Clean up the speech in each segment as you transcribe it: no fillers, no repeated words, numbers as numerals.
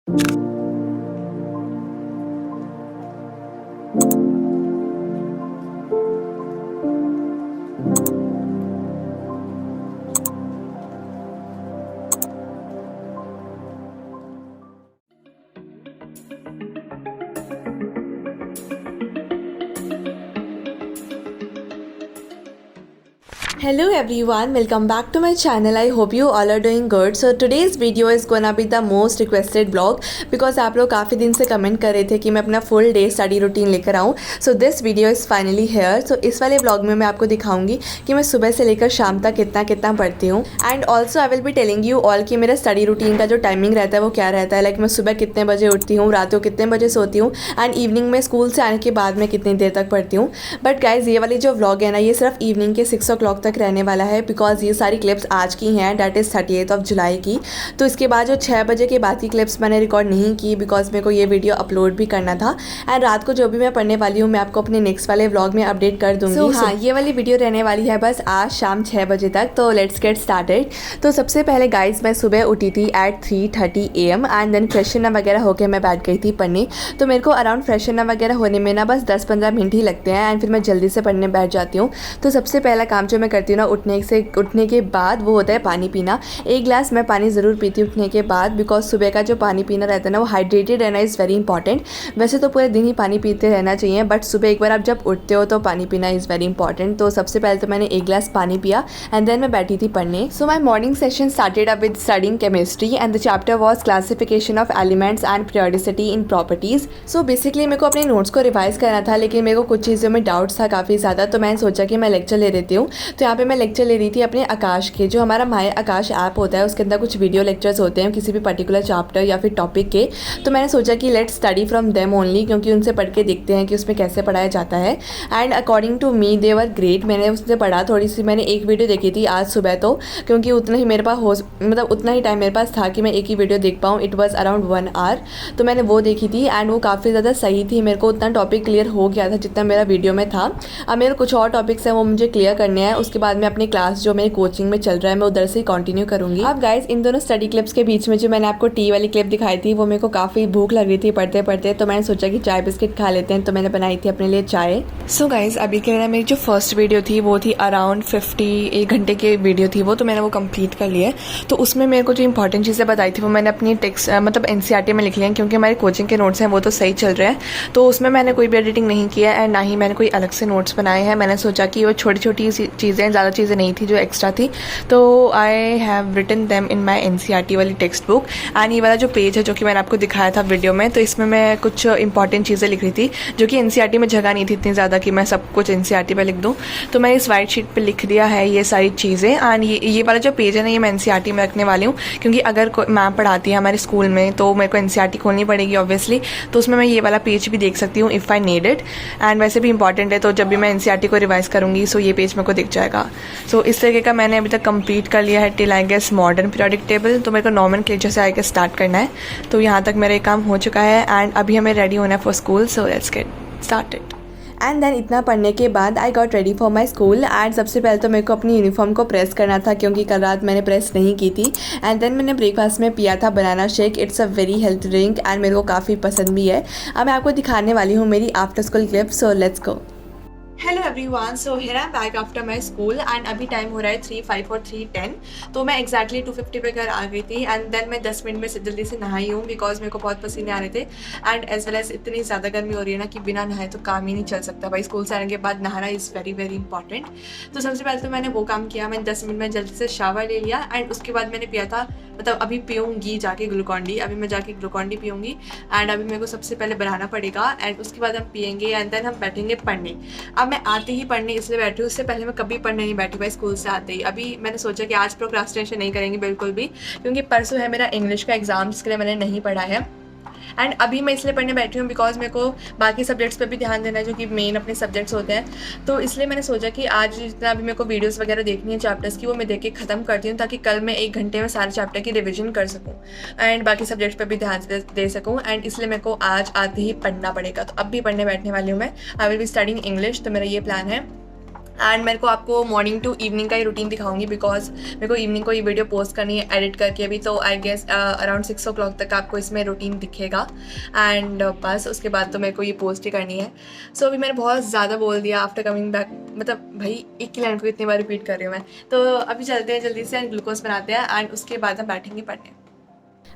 Hello everyone, welcome back to my channel. I hope you all are doing good. So today's video is gonna be the most requested vlog because आप लोग काफ़ी दिन से comment कर रहे थे कि मैं अपना फुल डे स्टडी रूटीन लेकर आऊँ. So this video is finally here. So इस वाले व्लॉग में मैं आपको दिखाऊंगी कि मैं सुबह से लेकर शाम तक कितना पढ़ती हूँ. And also I will be telling you all कि मेरा स्टडी रूटीन का जो टाइमिंग रहता है वो क्या रहता है. लाइक मैं सुबह कितने बजे उठती हूँ, रात को कितने बजे सोती हूँ एंड इवनिंग में स्कूल से आने के बाद मैं कितनी देर तक पढ़ती हूँ. बट गाइज ये वाली जो व्लॉग है ना, ये सिर्फ इवनिंग के 6 o'clock तक रहने वाला है बिकॉज ये सारी क्लिप्स आज की हैं, डेट इज़ 30th जुलाई की. तो इसके बाद जो 6 बजे के बाद की क्लिप्स मैंने रिकॉर्ड नहीं की बिकॉज मेरे को ये वीडियो अपलोड भी करना था. एंड रात को जो भी मैं पढ़ने वाली हूँ मैं आपको अपने नेक्स्ट वाले व्लॉग में अपडेट कर दूँगी. So, हाँ, ये वाली वीडियो रहने वाली है बस आज शाम 6 बजे तक. तो लेट्स गेट स्टार्टेड. तो सबसे पहले गाइज मैं सुबह उठी थी at 3:30 AM and then freshen वगैरह होकर मैं बैठ गई थी पढ़ने. तो मेरे को अराउंड फ्रेशन वगैरह होने में ना बस 10-15 मिनट ही लगते हैं एंड फिर मैं जल्दी से पढ़ने बैठ जाती हूँ. तो सबसे पहला काम जो मैं करती हूँ ना उठने के बाद वो होता है पानी पीना. 1 गिलास मैं पानी ज़रूर पीती हूँ उठने के बाद बिकॉज सुबह का जो पानी पीना रहता है ना वो हाइड्रेटेड रहना इज़ वेरी इंपॉर्टेंट. वैसे तो पूरे दिन ही पानी पीते रहना चाहिए बट सुबह एक बार आप जब उठते हो तो पानी पीना इज़ वेरी इंपॉर्टेंट. तो सबसे पहले तो मैंने 1 गिलास पानी पिया एंड देन मैं बैठी थी पढ़ने. So my morning session started up with studying chemistry and the chapter was classification of elements and periodicity in properties. So basically मेरे को अपने नोट्स को रिवाइज करना था लेकिन मेरे को कुछ चीज़ों में डाउट्स था काफ़ी ज़्यादा. तो मैंने सोचा कि मैं लेक्चर ले लेती हूँ. तो यहाँ पे मैं लेक्चर ले रही थी अपने आकाश के, जो हमारा माय आकाश ऐप होता है उसके अंदर कुछ वीडियो लेक्चर्स होते हैं किसी भी पर्टिकुलर चैप्टर या फिर टॉपिक के. तो मैंने सोचा कि let's study from them only, क्योंकि उनसे पढ़ के देखते हैं कि उसमें कैसे पढ़ाया जाता है. And according to me they were great. मैंने उससे पढ़ा थोड़ी सी, मैंने एक वीडियो देखी थी आज सुबह तो, क्योंकि उतना ही मेरे पास उतना ही टाइम मेरे पास था कि मैं एक ही वीडियो देख पाऊँ. It was around 1 hour. तो मैंने वो देखी थी एंड वो काफ़ी ज़्यादा सही थी. मेरे को उतना टॉपिक क्लियर हो गया था जितना मेरा वीडियो में था. अब मेरे कुछ और टॉपिक्स हैं वो मुझे क्लियर करने हैं. उसके बाद मैं अपनी क्लास जो मेरी कोचिंग में चल रहा है मैं उधर से कंटिन्यू करूँगी. अब गाइज इन दोनों स्टडी क्लिप्स के बीच में जो मैंने आपको टी वाली क्लिप दिखाई थी वो मेरे को काफ़ी भूख लग रही थी पढ़ते पढ़ते. तो मैंने सोचा कि चाय बिस्किट खा लेते हैं, तो मैंने बनाई थी अपने लिए चाय. सो गाइज अभी के मेरी जो फर्स्ट वीडियो थी वो थी अराउंड 1 घंटे की वीडियो थी वो, तो मैंने वो कंप्लीट कर लिया. तो उसमें मेरे को जो इंपॉर्टेंट चीज़ें बताई थी वो मैंने अपनी टेक्स्ट मतलब NCERT में लिख लिया क्योंकि हमारे कोचिंग के नोट्स हैं वो तो सही चल रहे हैं. तो उसमें मैंने कोई भी एडिटिंग नहीं किया एंड ना ही मैंने कोई अलग से नोट्स बनाए हैं. मैंने सोचा कि वो छोटी छोटी चीज़ें, ज़्यादा चीज़ें नहीं थी जो एक्स्ट्रा थी. तो I have written them in my NCERT वाली टेक्स्ट बुक. एंड ये वाला जो पेज है जो कि मैंने आपको दिखाया था वीडियो में, तो इसमें मैं कुछ इंपॉर्टेंट चीज़ें लिख रही थी जो कि NCERT में जगह नहीं थी इतनी ज़्यादा कि मैं सब कुछ NCERT पे लिख दूँ. तो मैंने इस वाइट शीट पे लिख दिया है ये सारी चीज़ें. एंड ये वाला जो पेज है ना ये मैं NCERT में रखने वाली हूँ क्योंकि अगर मैम पढ़ाती है हमारे स्कूल में तो मेरे को NCERT खोलनी पड़ेगी ऑब्वियसली. तो उसमें मैं ये वाला पेज भी देख सकती हूँ if I need it. And वैसे भी इंपॉर्टेंट है तो जब भी मैं NCERT को रिवाइज करूँगी सो ये पेज मेरे को दिख जाएगा. सो इस तरीके का मैंने अभी तक कंप्लीट कर लिया है till I guess modern periodic table. तो मेरे को नॉमेनक्लेचर से आगे स्टार्ट करना है. तो यहाँ तक मेरा काम हो चुका है एंड अभी हमें रेडी होना है for school. So let's get started. And then इतना पढ़ने के बाद I got ready for my school. And सबसे पहले तो मेरे को अपनी यूनिफॉर्म को प्रेस करना था क्योंकि कल रात मैंने प्रेस नहीं की थी. एंड देन मैंने ब्रेकफास्ट में पिया था banana shake. It's a very health drink and मेरे को काफ़ी पसंद भी है. अब मैं आपको दिखाने वाली हूँ मेरी after school clip. So let's go. Hello everyone, so here I am back after my school and अभी टाइम हो रहा है 3:05 और 3:10. तो मैं एक्जैक्टली 2:50 पे घर आ गई थी एंड देन मैं 10 मिनट में से जल्दी से नहाई हूँ बिकॉज मेरे को बहुत पसीने आ रहे थे. एंड एज वेल एज इतनी ज़्यादा गर्मी हो रही है ना कि बिना नहाए तो काम ही नहीं चल सकता भाई. स्कूल से आने के बाद नहाना इज़ वेरी वेरी इंपॉर्टेंट. तो सबसे पहले तो मैंने वो काम किया. मैंने 10 मिनट में जल्दी से शावर ले लिया एंड उसके बाद मैंने पिया था, मतलब अभी पीऊँगी जाके ग्लूकॉन डी. अभी मैं जाके ग्लूकॉन डी पीऊँगी एंड अभी मेरे को सबसे पहले बनाना पड़ेगा एंड उसके बाद हम पियेंगे एंड देन हम बैठेंगे पढ़ने. अब मैं आते ही पढ़ने इसलिए बैठी हूँ, उससे पहले मैं कभी पढ़ने नहीं बैठी भाई स्कूल से आते ही. अभी मैंने सोचा कि आज प्रोक्रास्टिनेशन नहीं करेंगे बिल्कुल भी क्योंकि परसों है मेरा इंग्लिश का एग्जाम जिसके लिए मैंने नहीं पढ़ा है. एंड अभी मैं इसलिए पढ़ने बैठी हूँ बिकॉज मेरे को बाकी सब्जेक्ट्स पे भी ध्यान देना है जो कि मेन अपने सब्जेक्ट्स होते हैं. तो इसलिए मैंने सोचा कि आज जितना भी मेरे को वीडियोस वगैरह देखनी है चैप्टर्स की वो मैं देख के ख़त्म करती हूँ ताकि कल मैं 1 घंटे में सारे चैप्टर की रिविजन कर सकूँ एंड बाकी सब्जेक्ट्स पे भी ध्यान दे सकूँ. एंड इसलिए मेरे को आज आते ही पढ़ना पड़ेगा. तो अब भी पढ़ने बैठने वाली हूँ मैं. आई विल बी स्टडिंग इंग्लिश. तो मेरा ये प्लान है. एंड मेरे को आपको मॉर्निंग टू इवनिंग का ही रूटीन दिखाऊंगी बिकॉज मेरे को इवनिंग को ये वीडियो पोस्ट करनी है एडिट करके अभी, तो आई गेस अराउंड 6 o'clock तक आपको इसमें रूटीन दिखेगा एंड बस उसके बाद तो मेरे को ये पोस्ट ही करनी है। सो अभी मैंने बहुत ज़्यादा बोल दिया आफ्टर कमिंग बैक, मतलब भाई एक ही लाइन को इतनी बार रिपीट कर रही हूँ मैं। तो अभी चलते हैं जल्दी से एंड ग्लूकोज बनाते हैं एंड उसके बाद हम बैठेंगे पढ़ने।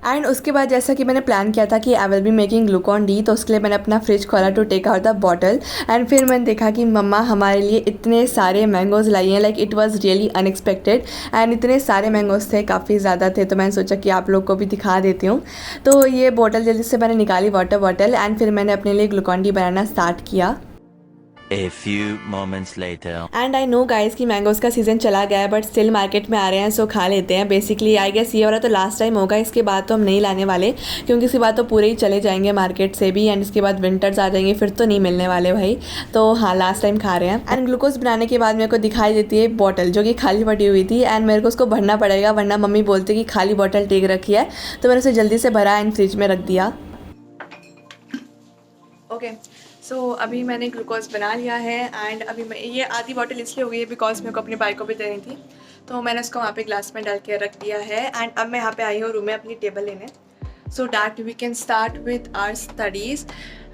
एंड उसके बाद जैसा कि मैंने प्लान किया था कि I will be making Glucon D, तो उसके लिए मैंने अपना फ्रिज खोला to take out the bottle and फिर मैंने देखा कि मम्मा हमारे लिए इतने सारे मैंगोज़ लाई हैं, like it was really unexpected and इतने सारे मैंगोज़ थे, काफ़ी ज़्यादा थे, तो मैंने सोचा कि आप लोग को भी दिखा देती हूँ। तो ये बॉटल जल्दी से मैंने निकाली, वाटर बॉटल, एंड फिर मैंने अपने लिए ग्लूकॉन डी बनाना स्टार्ट किया। A few moments later. And I know guys कि मैंगोज़ का सीज़न चला गया है बट स्टिल मार्केट में आ रहे हैं, सो खा लेते हैं। बेसिकली आई गेस ये वाला तो लास्ट टाइम होगा, इसके बाद तो हम नहीं लाने वाले क्योंकि इसके बाद तो पूरे ही चले जाएंगे मार्केट से भी एंड इसके बाद विंटर्स आ जाएंगे, फिर तो नहीं मिलने वाले भाई। तो हाँ, लास्ट टाइम खा रहे हैं। एंड ग्लूकोज बनाने के बाद मेरे को दिखाई देती है बॉटल जो कि खाली पड़ी हुई थी एंड मेरे को उसको भरना पड़ेगा वरना मम्मी बोलती कि खाली बॉटल टेक रखी है, तो मैंने उसे जल्दी से भरा एंड फ्रिज में रख दिया। ओके सो अभी मैंने ग्लूकोज बना लिया है एंड अभी मैं ये आधी बॉटल इसलिए हो गई है बिकॉज मेरे को अपनी बाइक को भी देनी थी, तो मैंने उसको वहाँ पे ग्लास में डाल के रख दिया है। एंड अब मैं यहाँ पे आई हूँ रूम में अपनी टेबल लेने, so that we can start with our studies.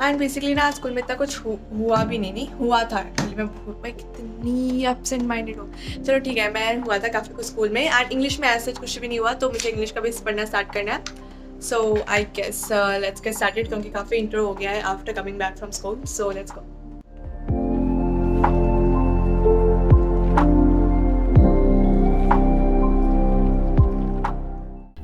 And basically ना स्कूल में इतना कुछ हुआ भी नहीं हुआ था एक्चुअली, मैं कितनी एब्सेंट माइंडेड हूँ। चलो ठीक है, मैं हुआ था काफ़ी कुछ स्कूल में एंड इंग्लिश में ऐसा कुछ भी नहीं हुआ, तो मुझे इंग्लिश का भी पढ़ना स्टार्ट करना है। So I guess let's get started क्योंकि काफ़ी इंट्रो हो गया है after coming back from school, so let's go.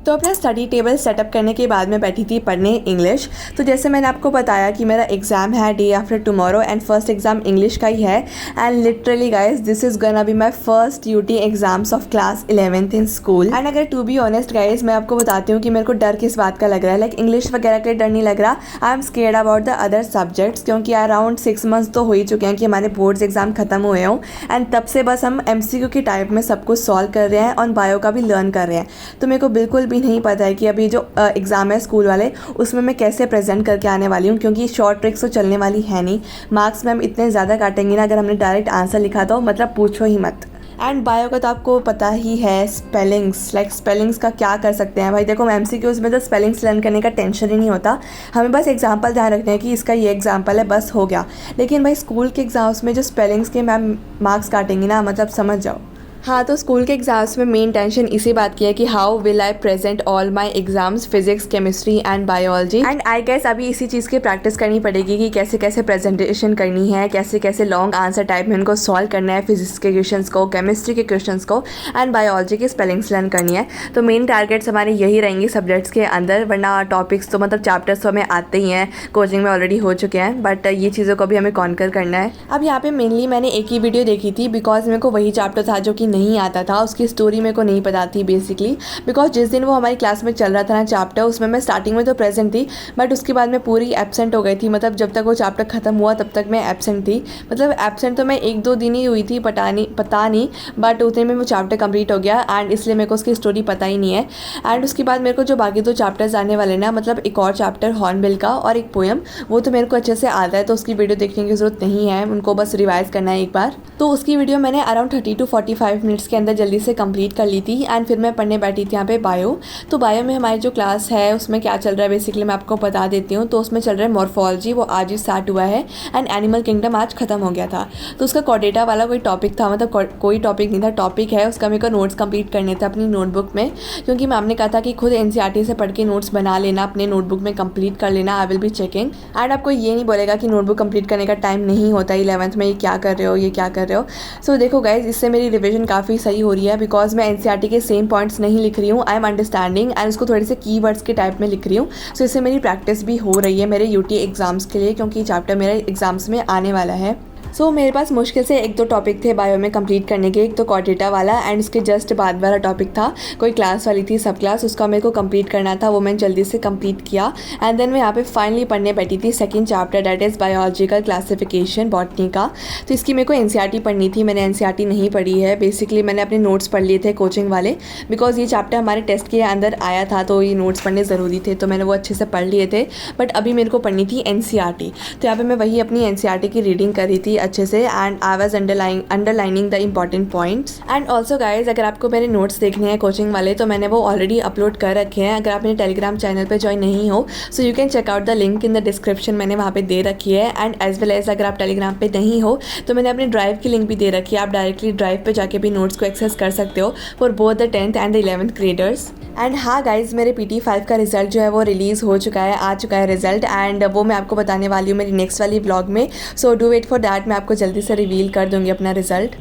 तो अपना स्टडी टेबल सेटअप करने के बाद मैं बैठी थी पढ़ने इंग्लिश। तो जैसे मैंने आपको बताया कि मेरा एग्ज़ाम है day after tomorrow and first exam English का ही है and literally guys this is gonna be my first UT exams of class 11th in school. And अगर टू बी ऑनेस्ट गाइस मैं आपको बताती हूँ कि मेरे को डर किस बात का लग रहा है, लाइक इंग्लिश वगैरह का डर नहीं लग रहा, I am scared about the other subjects क्योंकि अराउंड 6 months तो हो ही चुके हैं कि हमारे बोर्ड्स एग्जाम खत्म हुए हों एंड तब से बस हम MCQ के टाइप में सब कुछ सॉल्व कर रहे हैं और बायो का भी लर्न कर रहे हैं। तो मेरे को बिल्कुल भी नहीं पता है कि अभी जो एग्ज़ाम है स्कूल वाले उसमें मैं कैसे प्रेजेंट करके आने वाली हूँ क्योंकि शॉर्ट ट्रिक्स तो चलने वाली है नहीं। मार्क्स मैम इतने ज़्यादा काटेंगी ना अगर हमने डायरेक्ट आंसर लिखा तो मतलब पूछो ही मत। एंड बायो का तो आपको पता ही है स्पेलिंग्स, लाइक स्पेलिंग्स का क्या कर सकते हैं भाई। देखो MCQs में तो स्पेलिंग्स लर्न करने का टेंशन ही नहीं होता, हमें बस एग्जांपल ध्यान रखने हैं कि इसका ये एग्जांपल है, बस हो गया। लेकिन भाई स्कूल के एग्ज़ाम्स में जो स्पेलिंग्स के मैम मार्क्स काटेंगी ना, मतलब समझ जाओ। हाँ, तो स्कूल के एग्ज़ाम्स में मेन टेंशन इसी बात की है कि how will I present all my exams physics, chemistry and biology. And I guess अभी इसी चीज़ की प्रैक्टिस करनी पड़ेगी कि कैसे कैसे प्रेजेंटेशन करनी है, कैसे कैसे लॉन्ग आंसर टाइप में उनको सॉल्व करना है, फिजिक्स के क्वेश्चंस को, केमिस्ट्री के क्वेश्चंस को एंड बायोलॉजी के स्पेलिंग्स लर्न करनी है। तो मेन टारगेट्स हमारे यही रहेंगी सब्जेक्ट्स के अंदर, वरना टॉपिक्स तो मतलब चैप्टर्स तो हमें आते ही हैं, कोचिंग में ऑलरेडी हो चुके हैं, बट ये चीज़ों को भी हमें कॉन्कर करना है। अब यहाँ पे मेनली मैंने एक ही वीडियो देखी थी बिकॉज मेरे को वही चैप्टर था जो कि नहीं आता था, उसकी स्टोरी मेरे को नहीं पता थी बेसिकली बिकॉज जिस दिन वो हमारी क्लास में चल रहा था ना चैप्टर, उसमें मैं स्टार्टिंग में तो प्रेजेंट थी बट उसके बाद मैं पूरी एब्सेंट हो गई थी। मतलब जब तक वो चैप्टर ख़त्म हुआ तब तक मैं एब्सेंट थी, मतलब एब्सेंट तो मैं 1-2 दिन ही हुई थी, पता नहीं बट उतने में वो चैप्टर कंप्लीट हो गया एंड इसलिए मेरे को उसकी स्टोरी पता ही नहीं है। एंड उसके बाद मेरे को जो बाकी 2 चैप्टर्स आने वाले ना, मतलब एक और चैप्टर हॉर्नबिल का और एक पोएम, वो तो मेरे को अच्छे से आता है, तो उसकी वीडियो देखने की ज़रूरत नहीं है, उनको बस रिवाइज करना है एक बार। तो उसकी वीडियो मैंने अराउंड 30 to 45 मिनट्स के अंदर जल्दी से कंप्लीट कर ली थी एंड फिर मैं पढ़ने बैठी थी यहाँ पे बायो। तो बायो में हमारी जो क्लास है उसमें क्या चल रहा है बेसिकली मैं आपको बता देती हूँ। तो उसमें चल रहा है मॉर्फोलॉजी, वो आज ही स्टार्ट हुआ है एंड एनिमल किंगडम आज खत्म हो गया था। तो उसका कोडेटा वाला कोई टॉपिक था, मतलब कोई टॉपिक नहीं था, टॉपिक है उसका, मेरे को नोट्स कंप्लीट करने थे अपनी नोटबुक में क्योंकि मैम ने कहा था कि खुद NCERT से पढ़ के नोट्स बना लेना, अपने नोटबुक में कंप्लीट कर लेना, आई विल बी चेकिंग। एंड आपको ये नहीं बोलेगा कि नोटबुक कंप्लीट करने का टाइम नहीं होता 11th में, ये क्या कर रहे हो, ये क्या कर रहे हो। सो देखो गाइज, इससे मेरी रिविजन काफ़ी सही हो रही है बिकॉज मैं NCERT के सेम पॉइंट्स नहीं लिख रही हूँ, आई एम अंडरस्टैंडिंग एंड उसको थोड़े से कीवर्ड्स के टाइप में लिख रही हूँ। सो इससे मेरी प्रैक्टिस भी हो रही है मेरे UT एग्ज़ाम्स के लिए क्योंकि चैप्टर मेरे एग्ज़ाम्स में आने वाला है। सो मेरे पास मुश्किल से 1-2 टॉपिक थे बायो में कंप्लीट करने के। एक तो कोडेटा वाला एंड उसके जस्ट बाद वाला टॉपिक था, कोई क्लास वाली थी सब क्लास, उसका मेरे को कंप्लीट करना था, वो मैंने जल्दी से कंप्लीट किया। एंड देन मैं यहाँ पे फाइनली पढ़ने बैठी थी second chapter, that is biological classification, botany का। तो इसकी मेरे को NCERT पढ़नी थी, मैंने NCERT नहीं पढ़ी है। बेसिकली मैंने अपने नोट्स पढ़ लिए थे कोचिंग वाले बिकॉज ये चैप्टर हमारे टेस्ट के अंदर आया था, तो ये नोट्स पढ़ने ज़रूरी थे, तो मैंने वो अच्छे से पढ़ लिए थे। बट अभी मेरे को पढ़नी थी NCERT, तो यहाँ पर मैं वही अपनी NCERT की रीडिंग कर रही थी थी अच्छे से and I was underlining the important points. And also guys, अगर आपको मेरे नोट्स देखने हैं कोचिंग वाले तो मैंने वो ऑलरेडी अपलोड कर रखे हैं। अगर आप मेरे टेलीग्राम चैनल पे ज्वाइन नहीं हो so you can check out the link in the description, मैंने वहाँ पे दे रखी है। एंड एज वेल एज अगर आप टेलीग्राम पे नहीं हो तो मैंने अपने ड्राइव की लिंक भी दे रखी है, आप डायरेक्टली ड्राइव पे जाके भी नोट्स को एक्सेस कर सकते हो for both the 10th and the 11th graders. And हाँ गाइज, मेरे PT5 का रिजल्ट जो है वो रिलीज़ हो चुका है, आ चुका है रिजल्ट, एंड वो मैं आपको बताने वाली हूँ मेरी नेक्स्ट वाली ब्लॉग में। So do wait for that, मैं आपको जल्दी से रिवील कर दूँगी अपना result.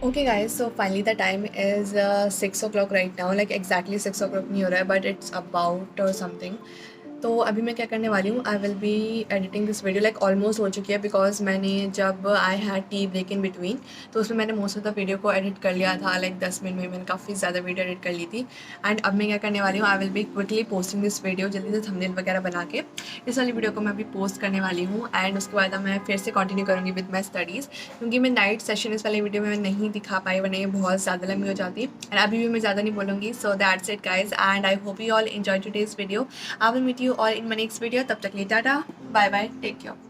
Okay guys, so finally the time is 6 o'clock right now, like exactly 6 o'clock नहीं हो रहा है बट इट्स अबाउट समथिंग। तो अभी मैं क्या करने वाली हूँ, I will be editing this video, like almost हो चुकी है बिकॉज मैंने जब I had tea break in between तो उसमें मैंने मोस्ट ऑफ द वीडियो को एडिट कर लिया था, लाइक 10 मिनट में मैंने काफ़ी ज़्यादा वीडियो एडिट कर ली थी। एंड अब मैं क्या करने वाली हूँ, I will B quickly posting this video, जल्दी से थंबनेल वगैरह बना के इस वाली वीडियो को मैं अभी पोस्ट करने वाली हूँ। एंड उसके बाद मैं फिर से कंटिन्यू करूँगी विद माई स्टडीज़, क्योंकि मैं नाइट सेशन इस वाली वीडियो में नहीं दिखा पाई, वरना ये बहुत ज़्यादा लंबी हो जाती। एंड अभी भी मैं ज़्यादा नहीं बोलूँगी। So that's it guys, and I hope you all enjoy today's video. I will meet you all in my next video. तब तक लिए tata, bye bye, take care.